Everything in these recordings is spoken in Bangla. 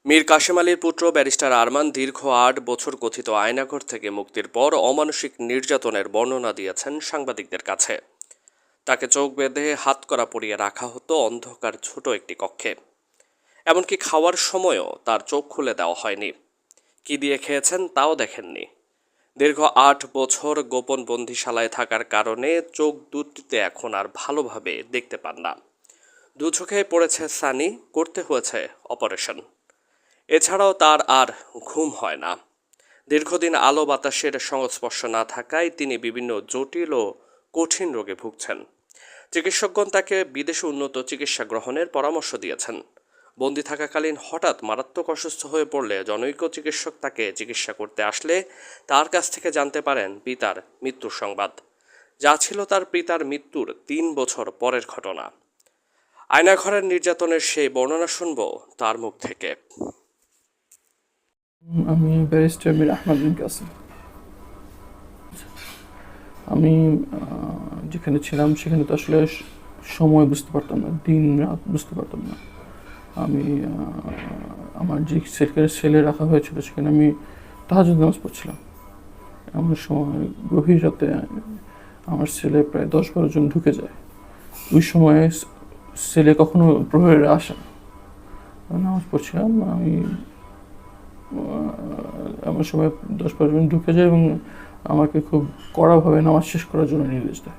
মীর কাসেম আলীর পুত্র ব্যারিস্টার আরমান দীর্ঘ ৮ বছর কথিত আয়নাঘর থেকে মুক্তির পর অমানসিক নির্যাতনের বর্ণনা দিয়েছেন সাংবাদিকদের কাছে। তাকে চোখ বেঁধে হাতকড়া পরিয়ে রাখা হতো অন্ধকার ছোট একটি কক্ষে। এমনকি খাওয়ার সময়ও তার চোখ খুলে দেওয়া হয়নি। কি দিয়ে খেয়েছেন তাও দেখেননি। দীর্ঘ ৮ বছর গোপন বন্দিশালায় থাকার কারণে চোখ দুটিতে এখন আর ভালোভাবে দেখতে পান না। দু চোখে পড়েছে সানি, করতে হয়েছে অপারেশন। এছাড়াও তার আর ঘুম হয় না। দীর্ঘদিন আলো বাতাসের সংস্পর্শ না থাকায় তিনি বিভিন্ন জটিল ও কঠিন রোগে ভুগছেন। চিকিৎসকগণ তাকে বিদেশে উন্নত চিকিৎসা গ্রহণের পরামর্শ দিয়েছেন। বন্দি থাকাকালীন হঠাৎ মারাত্মক অসুস্থ হয়ে পড়লে জনৈক চিকিৎসক তাকে চিকিৎসা করতে আসলে তার কাছ থেকে জানতে পারেন পিতার মৃত্যুর সংবাদ, যা ছিল তার পিতার মৃত্যুর ৩ বছর পরের ঘটনা। আয়নাঘরের নির্যাতনের সেই বর্ণনা শুনব তার মুখ থেকে। আমি ব্যারিস্টার মীর আহমদ বিন কাসেম। আমি যেখানে ছিলাম সেখানে তো আসলে সময় বুঝতে পারতাম না, দিন রাত বুঝতে পারতাম না। আমি আমার যে সেলে রাখা হয়েছিল সেখানে আমি তাহাজ্জুদ নামাজ পড়ছিলাম। এমন সময় গভীর রাতে আমার সেলে প্রায় ১০-১২ জন ঢুকে যায়। ওই সময়ে সেলে কখনো প্রহরীরা আসে না। নামাজ পড়ছিলাম আমি, এমন সময় ১০-১২ জন ঢুকে যায় এবং আমাকে খুব কড়াভাবে নামাজ শেষ করার জন্য নির্দেশ দেয়।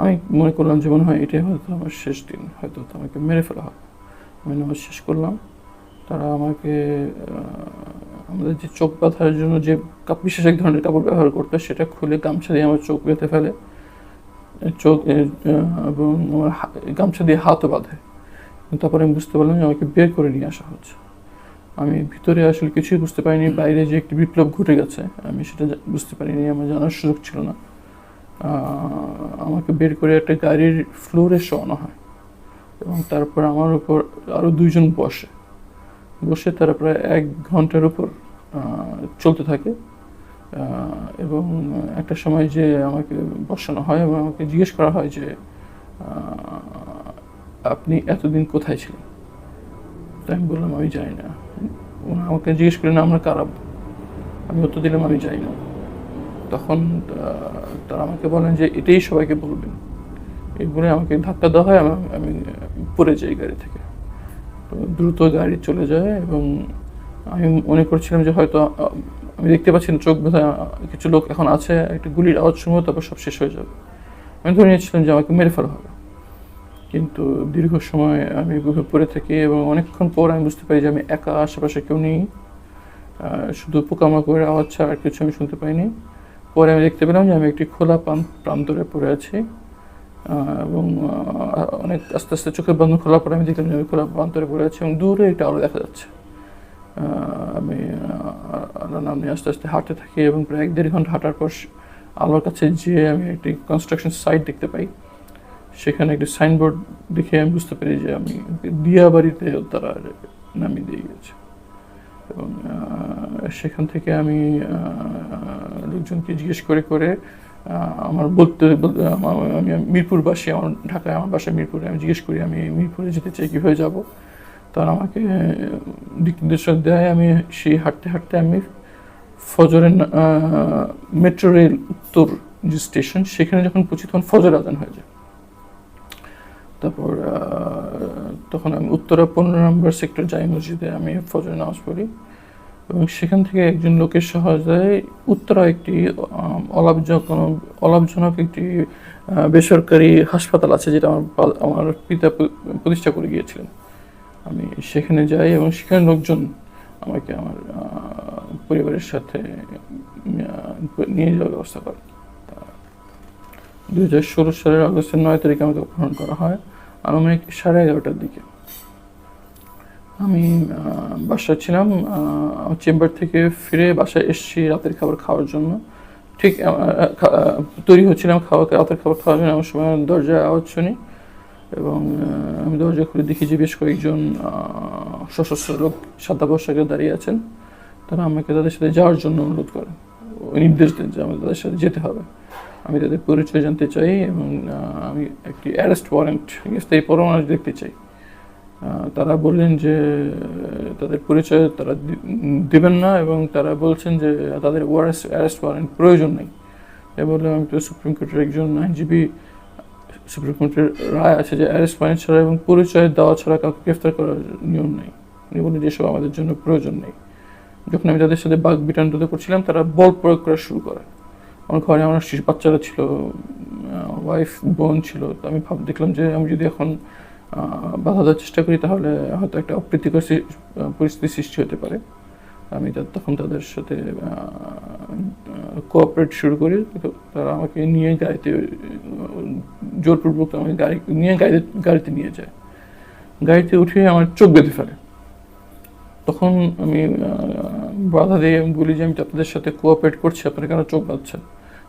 আমি মনে করলাম যে মনে হয় এটাই হয়তো আমার শেষ দিন, হয়তো আমাকে মেরে ফেলা হবে। আমি নামাজ শেষ করলাম। তারা আমাকে আমাদের যে চোখ বাঁধার জন্য যে বিশেষ এক ধরনের কাপড় ব্যবহার করতো সেটা খুলে গামছা দিয়ে আমার চোখ বেঁধে ফেলে, চোখ এবং আমার গামছা দিয়ে হাতও বাঁধে। তারপরে আমি বুঝতে পারলাম যে আমাকে বের করে নিয়ে আসা হচ্ছে। আমি ভিতরে আসলে কিছুই বুঝতে পারিনি, বাইরে যে একটি বিপ্লব ঘটে গেছে আমি সেটা বুঝতে পারিনি, আমার জানার সুযোগ ছিল না। আমাকে বের করে একটা গাড়ির ফ্লোরে শোয়ানো হয় এবং তারপর আমার উপর আরও ২ জন বসে তারা প্রায় ১ ঘন্টার উপর চলতে থাকে। এবং একটা সময় যে আমাকে বসানো হয় এবং আমাকে জিজ্ঞেস করা হয় যে আপনি এতদিন কোথায় ছিলেন। তাই আমি বললাম আমি জানি না। আমাকে জিজ্ঞেস করলেন আমরা কারা, আমি উত্তর দিলাম আমি জানি না। তখন তারা আমাকে বলেন যে এটাই সবাইকে বলবেন। এই বলে আমাকে ধাক্কা দেওয়া হয়, আমি পড়ে যাই গাড়ি থেকে। তো দ্রুত গাড়ি চলে যায় এবং আমি মনে করছিলাম যে হয়তো আমি দেখতে পাচ্ছি না, চোখ বোধহয় কিছু লোক এখন আছে, একটা গুলির আওয়াজ শুনবো তারপর সব শেষ হয়ে যাবে। আমি ধরে নিয়েছিলাম যে আমাকে মেরে ফেলা হবে। কিন্তু দীর্ঘ সময় আমি বুকে পড়ে থাকি এবং অনেকক্ষণ পর আমি বুঝতে পারি যে আমি একা, আশেপাশে কেউ নেই, শুধু পোকামাকড়ের আওয়াজ ছাড়া আর কিছু আমি শুনতে পাইনি। পরে আমি দেখতে পেলাম যে আমি একটি খোলা প্রান্তরে পড়ে আছি এবং অনেক আস্তে আস্তে চোখের বন্ধ খোলার পরে আমি দেখলাম যে আমি খোলা প্রান্তরে পড়ে আছি এবং দূরে একটা আলো দেখা যাচ্ছে। আমি আলোর নাম নিয়ে আস্তে আস্তে হাঁটতে থাকি এবং প্রায় ১-১.৫ ঘন্টা হাঁটার পর আলোর কাছে যেয়ে আমি একটি কনস্ট্রাকশন সাইট দেখতে পাই। সেখানে একটি সাইনবোর্ড দেখে আমি বুঝতে পারি যে আমি দিয়াবাড়িতে তারা নামিয়ে দিয়ে গেছে। এবং সেখান থেকে আমি লোকজনকে জিজ্ঞেস করে আমার আমি মিরপুরবাসী, আমার ঢাকায় আমার বাসায় মিরপুরে, আমি জিজ্ঞেস করি আমি মিরপুরে যেতে চাই, কীভাবে যাব। তারা আমাকে দিক নির্দেশনা দেয়। আমি সেই হাঁটতে হাঁটতে আমি ফজরের মেট্রো রেল উত্তর যে স্টেশন সেখানে যখন পৌঁছি তখন ফজর আজান হয়ে যায়। তারপর তখন আমি উত্তরা ১৫ নম্বর সেক্টর জামি মসজিদে আমি ফজরের নামাজ পড়ি এবং সেখান থেকে একজন লোকের সহায়তায় উত্তরা একটি অলাভজনক একটি বেসরকারি হাসপাতাল আছে যেটা আমার পিতা প্রতিষ্ঠা করে গিয়েছিলেন। আমি সেখানে যাই এবং সেখানে লোকজন আমাকে আমার পরিবারের সাথে নিয়ে যাওয়ার ব্যবস্থা করে। ২০১৬ সালের আগস্টের ৯ তারিখে আমাকে অপহরণ করা হয় আনুমানিক 11:30টার দিকে। আমি বাসায় ছিলাম, চেম্বার থেকে ফিরে বাসায় এসেছি রাতের খাবার খাওয়ার জন্য। ঠিক তৈরি হচ্ছিলাম রাতের খাবার খাওয়ার জন্য, এমন সময় দরজায় আওয়াজ শুনি এবং আমি দরজা খুলে দেখি যে বেশ কয়েকজন সশস্ত্র লোক সাদা পোশাকে দাঁড়িয়ে আছেন। তারা আমাকে তাদের সাথে যাওয়ার জন্য অনুরোধ করেন, নির্দেশ দেন যে আমাদের তাদের সাথে যেতে হবে। আমি তাদের পরিচয় জানতে চাই এবং আমি একটি অ্যারেস্ট ওয়ারেন্ট, এই পরোয়ানা দেখতে চাই। তারা বললেন যে তাদের পরিচয় তারা দেবেন না, এবং তারা বলছেন যে তাদের অ্যারেস্ট ওয়ারেন্ট প্রয়োজন নেই। এ বললাম আমি তো সুপ্রিম কোর্টের একজন আইনজীবী, সুপ্রিম কোর্টের রায় আছে যে অ্যারেস্ট ওয়ারেন্ট ছাড়া এবং পরিচয় দেওয়া ছাড়া কাউকে গ্রেফতার করার নিয়ম নেই। উনি বলেন যে এসব আমাদের জন্য প্রয়োজন নেই। যখন আমি তাদের সাথে বাক বিতণ্ডা করছিলাম, তারা বল প্রয়োগ করা শুরু করে। আমার ঘরে আমার শিশু বাচ্চারা ছিল, ওয়াইফ বোন ছিল। তো আমি দেখলাম যে আমি যদি এখন বাধা দেওয়ার চেষ্টা করি তাহলে হয়তো একটা অপ্রীতিকর পরিস্থিতি সৃষ্টি হতে পারে। আমি তখন তাদের সাথে কোঅপারেট শুরু করি। তো তারা আমাকে নিয়ে গাড়িতে জোরপূর্বক আমাকে গাড়িতে নিয়ে যায়। গাড়িতে উঠে আমার চোখ বেঁধে ফেলে। তখন আমি বাধা দিয়ে আমি বলি যে আমি আপনাদের সাথে কোঅপারেট করছি, আপনারা কেন চোখ বাঁধছেন?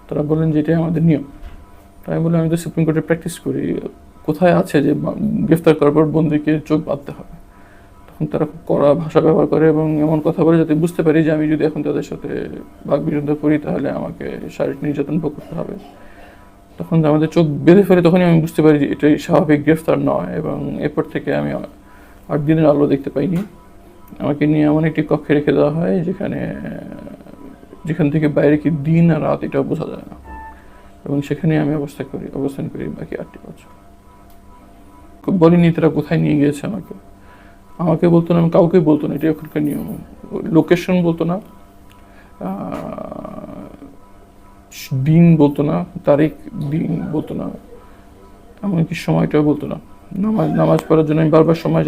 তারা বললেন যে এটাই আমাদের নিয়ম। তাই বলে আমি তো সুপ্রিম কোর্টে প্র্যাকটিস করি, কোথায় আছে যে গ্রেফতার করার পর বন্দীকে চোখ বাঁধতে হবে? তখন তারা খুব কড়া ভাষা ব্যবহার করে এবং এমন কথা বলে যাতে বুঝতে পারি যে আমি যদি এখন তাদের সাথে বাকবিতণ্ডা করি তাহলে আমাকে শারীরিক নির্যাতন ভোগ করতে হবে। তখন আমাদের চোখ বেঁধে ফেলে, তখনই আমি বুঝতে পারি যে এটাই স্বাভাবিক গ্রেফতার নয়। এবং এরপর থেকে আমি 8 দিনের আলো দেখতে পাইনি। আমাকে নিয়ে এমন একটি কক্ষে রেখে দেওয়া হয় যেখান থেকে বাইরে কি দিন আর রাত এটাও বোঝা যায় না, এবং সেখানে আমি অবস্থান করি বাকি 8টি বছর। বলিনি তারা কোথায় নিয়ে গিয়েছে আমাকে বলতো না, আমি কাউকে বলতো না, এটা ওখানকার নিয়ম। লোকেশন বলতো না, দিন বলতো না, দিন বলতো না, এমনকি সময়টাও বলতো না। নামাজ পড়ার জন্য আমি বারবার সময়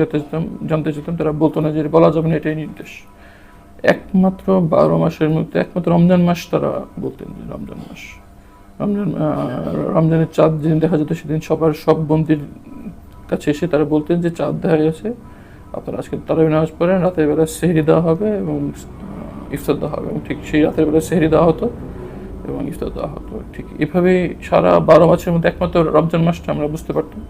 জানতে চাইতাম, তারা বলতো না যে বলা যাবে না, এটাই নির্দেশ। একমাত্র 12 মাসের মধ্যে একমাত্র রমজান মাস তারা বলতেন যে রমজানের চাঁদ যেদিন দেখা যেত সেদিন সব বন্দীর কাছে এসে তারা বলতেন যে চাঁদ দেখা গেছে, আপনারা আজকে তারাবি নামাজ পড়েন, রাতের বেলা সেহরি দেওয়া হবে এবং ইফতার দেওয়া হবে। এবং ঠিক সেই রাতের বেলা সেহরি দেওয়া হতো এবং ইফতার দেওয়া হতো। ঠিক এভাবেই সারা 12 মাসের মধ্যে একমাত্র রমজান মাসটা আমরা বুঝতে পারতাম